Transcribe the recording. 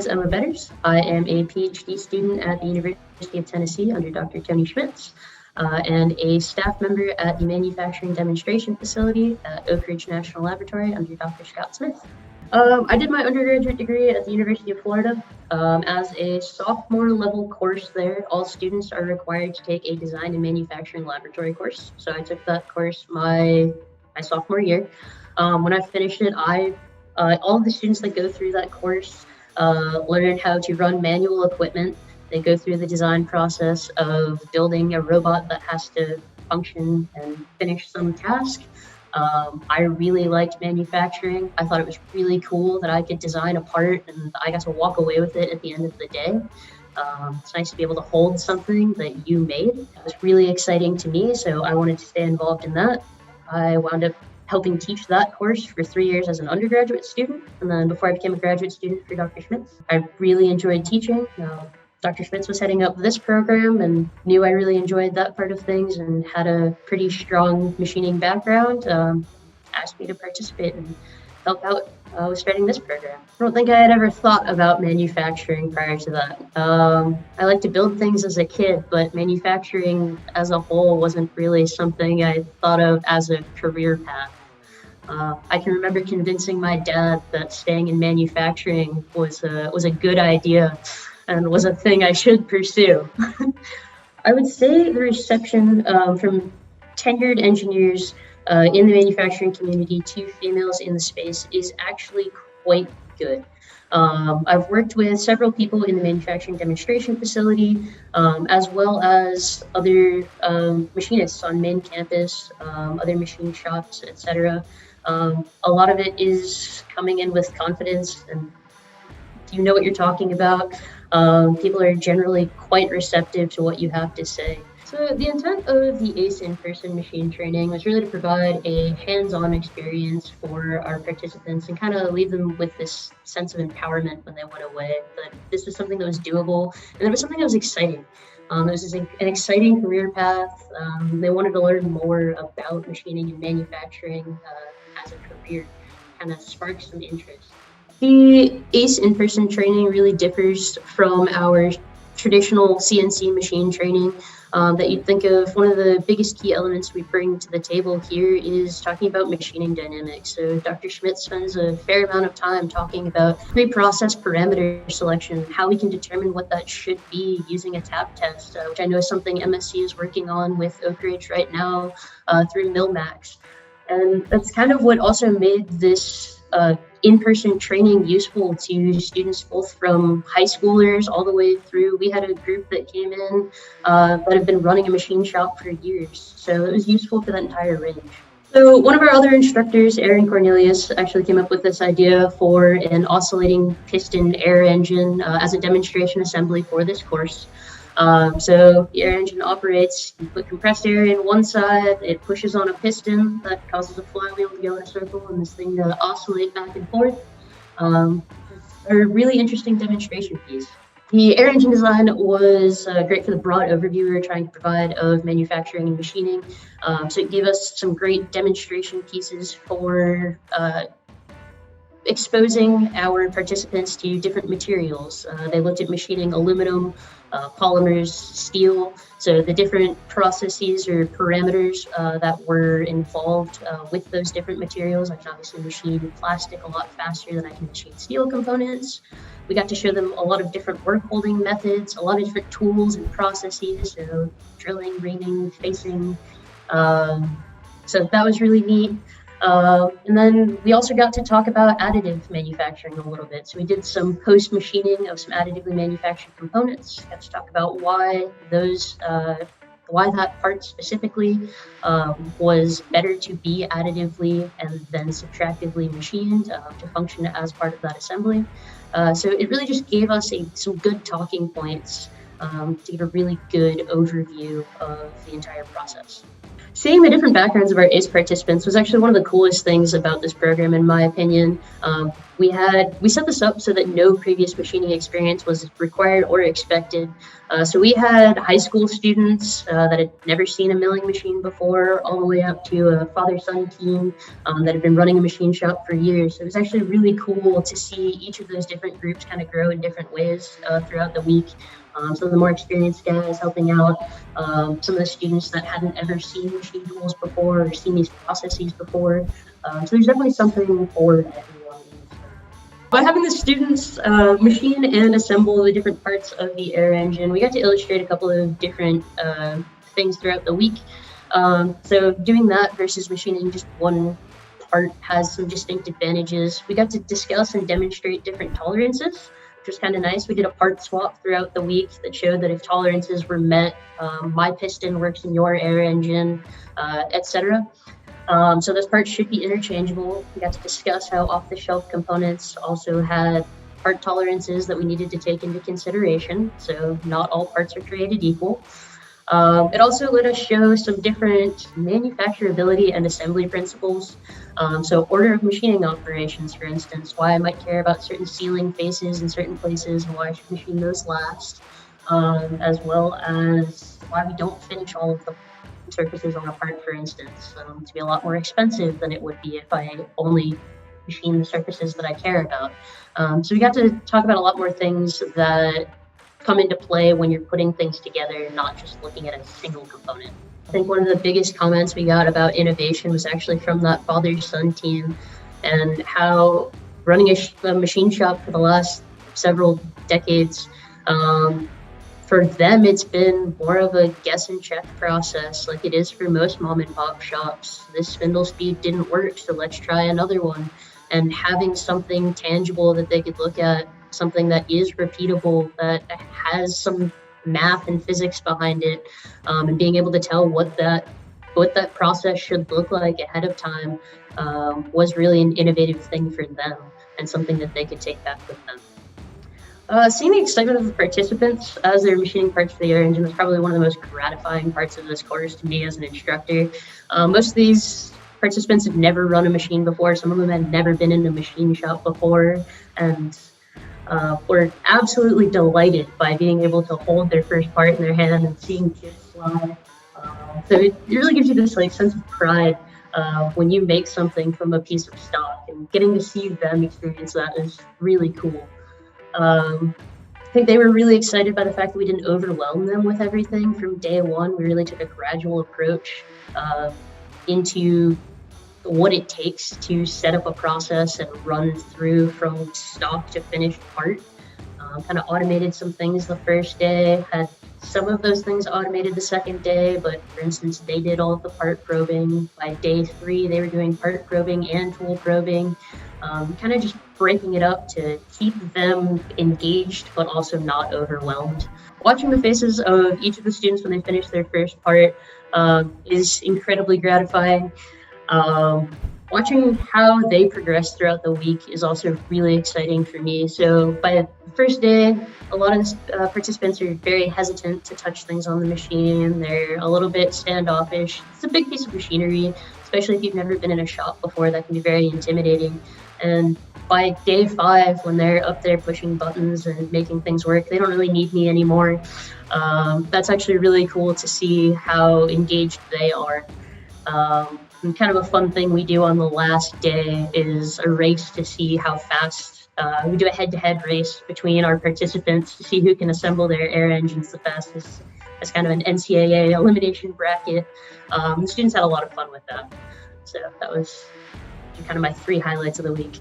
is Emma Betters. I am a PhD student at the University of Tennessee under Dr. Tony Schmitz, and a staff member at the Manufacturing Demonstration Facility at Oak Ridge National Laboratory under Dr. Scott Smith. I did my undergraduate degree at the University of Florida. As a sophomore level course there, all students are required to take a design and manufacturing laboratory course. So I took that course my sophomore year. When I finished it, all of the students that go through that course learn how to run manual equipment. They go through the design process of building a robot that has to function and finish some task. I really liked manufacturing. I thought it was really cool that I could design a part and I got to walk away with it at the end of the day. It's nice to be able to hold something that you made. It was really exciting to me, so I wanted to stay involved in that. I wound up helping teach that course for 3 years as an undergraduate student, and then before I became a graduate student for Dr. Schmitz. I really enjoyed teaching. Dr. Schmitz was heading up this program and knew I really enjoyed that part of things and had a pretty strong machining background, asked me to participate and help out with starting this program. I don't think I had ever thought about manufacturing prior to that. I liked to build things as a kid, but manufacturing as a whole wasn't really something I thought of as a career path. I can remember convincing my dad that staying in manufacturing was a good idea and was a thing I should pursue. I would say the reception from tenured engineers in the manufacturing community to females in the space is actually quite good. I've worked with several people in the manufacturing demonstration facility, as well as other machinists on main campus, other machine shops, etc. A lot of it is coming in with confidence and you know what you're talking about. People are generally quite receptive to what you have to say. So the intent of the ACE in-person machine training was really to provide a hands-on experience for our participants and kind of leave them with this sense of empowerment when they went away, that this was something that was doable and it was something that was exciting. It was an exciting career path. They wanted to learn more about machining and manufacturing as a career, kind of sparked some interest. The ACE in-person training really differs from our traditional CNC machine training that you'd think of. One of the biggest key elements we bring to the table here is talking about machining dynamics. So Dr. Schmitz spends a fair amount of time talking about pre-process parameter selection, how we can determine what that should be using a tap test, which I know is something MSC is working on with Oak Ridge right now through MillMax. And that's kind of what also made this in-person training useful to students both from high schoolers all the way through. We had a group that came in that have been running a machine shop for years, so it was useful for that entire range. So one of our other instructors, Aaron Cornelius, actually came up with this idea for an oscillating piston air engine as a demonstration assembly for this course. So the air engine operates, you put compressed air in one side, it pushes on a piston that causes a flywheel to go in a circle and this thing to oscillate back and forth. A really interesting demonstration piece. The air engine design was great for the broad overview we were trying to provide of manufacturing and machining. So it gave us some great demonstration pieces for exposing our participants to different materials. They looked at machining aluminum, polymers, steel, so the different processes or parameters that were involved with those different materials. I can obviously machine plastic a lot faster than I can machine steel components. We got to show them a lot of different work holding methods, a lot of different tools and processes, so drilling, reaming, facing. So that was really neat. And then we also got to talk about additive manufacturing a little bit. So we did some post-machining of some additively manufactured components. Got to talk about why that part specifically was better to be additively and then subtractively machined to function as part of that assembly. So it really just gave us some good talking points to give a really good overview of the entire process. Seeing the different backgrounds of our ACE participants was actually one of the coolest things about this program, in my opinion. We set this up so that no previous machining experience was required or expected. So we had high school students that had never seen a milling machine before, all the way up to a father-son team that had been running a machine shop for years. So it was actually really cool to see each of those different groups kind of grow in different ways throughout the week. Some of the more experienced guys helping out, some of the students that hadn't ever seen machine tools before or seen these processes before. So there's definitely something for everyone. By having the students machine and assemble the different parts of the air engine, we got to illustrate a couple of different things throughout the week. So doing that versus machining just one part has some distinct advantages. We got to discuss and demonstrate different tolerances, which was kind of nice. We did a part swap throughout the week that showed that if tolerances were met, my piston works in your air engine, etc. So those parts should be interchangeable. We got to discuss how off-the-shelf components also had part tolerances that we needed to take into consideration. So not all parts are created equal. It also let us show some different manufacturability and assembly principles. So order of machining operations, for instance, why I might care about certain sealing faces in certain places and why I should machine those last, as well as why we don't finish all of the surfaces on a part, for instance, to be a lot more expensive than it would be if I only machine the surfaces that I care about. So we got to talk about a lot more things that come into play when you're putting things together, not just looking at a single component. I think one of the biggest comments we got about innovation was actually from that father-son team, and how running a machine shop for the last several decades, for them, it's been more of a guess and check process, like it is for most mom and pop shops. This spindle speed didn't work, so let's try another one. And having something tangible that they could look at, something that is repeatable, that has some math and physics behind it, and being able to tell what that process should look like ahead of time, was really an innovative thing for them and something that they could take back with them. Seeing the excitement of the participants as they're machining parts for the air engine was probably one of the most gratifying parts of this course to me as an instructor. Most of these participants had never run a machine before. Some of them had never been in a machine shop before, and were absolutely delighted by being able to hold their first part in their hand and seeing chips fly. So it really gives you this sense of pride when you make something from a piece of stock, and getting to see them experience that is really cool. I think they were really excited by the fact that we didn't overwhelm them with everything from day one. We really took a gradual approach into what it takes to set up a process and run through from stock to finished part. Kind of automated some things the first day, had some of those things automated the second day, but for instance, they did all of the part probing. By day 3, they were doing part probing and tool probing, kind of just breaking it up to keep them engaged, but also not overwhelmed. Watching the faces of each of the students when they finish their first part is incredibly gratifying. Watching how they progress throughout the week is also really exciting for me. So by the first day, a lot of the participants are very hesitant to touch things on the machine. They're a little bit standoffish. It's a big piece of machinery, especially if you've never been in a shop before. That can be very intimidating. And by day 5, when they're up there pushing buttons and making things work, they don't really need me anymore. That's actually really cool to see how engaged they are. And kind of a fun thing we do on the last day is a race to see how fast, we do a head-to-head race between our participants to see who can assemble their air engines the fastest. As kind of an NCAA elimination bracket. The students had a lot of fun with that. So that was kind of my 3 highlights of the week.